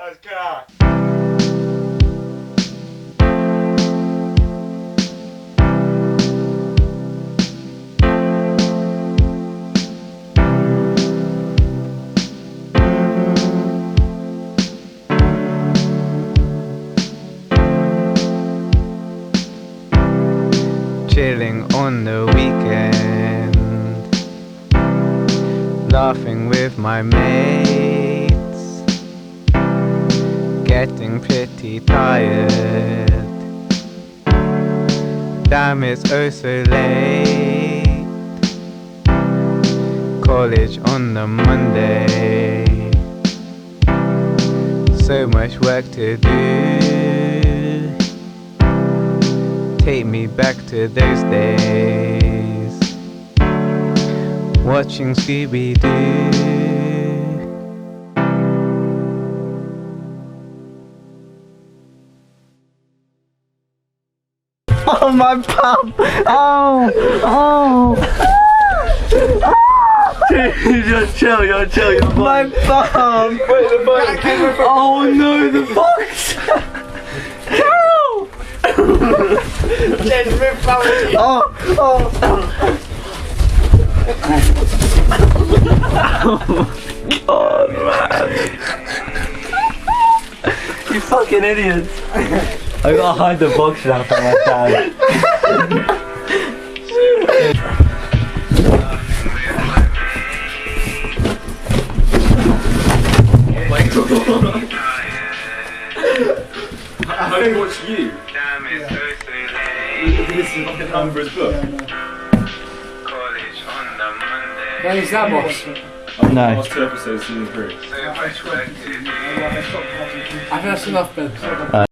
Alles klar. Chilling on the weekend, laughing with my mates, getting pretty tired. Damn, it's oh so late. College on the Monday, so much work to do. Take me back to those days, watching Scooby-Doo. Oh, my bum! Oh! Just chill, you're My bum! Wait, the bug! Oh no, the box! Karol! Oh God, man! You fucking idiots! I gotta hide the box now from my dad. Oh my God! I didn't watch you. Damn it, so This is like a number's book. College on the Monday. When is that, boss? No. Last 2 episodes, season 3. So much work to do. I think that's enough, Ben.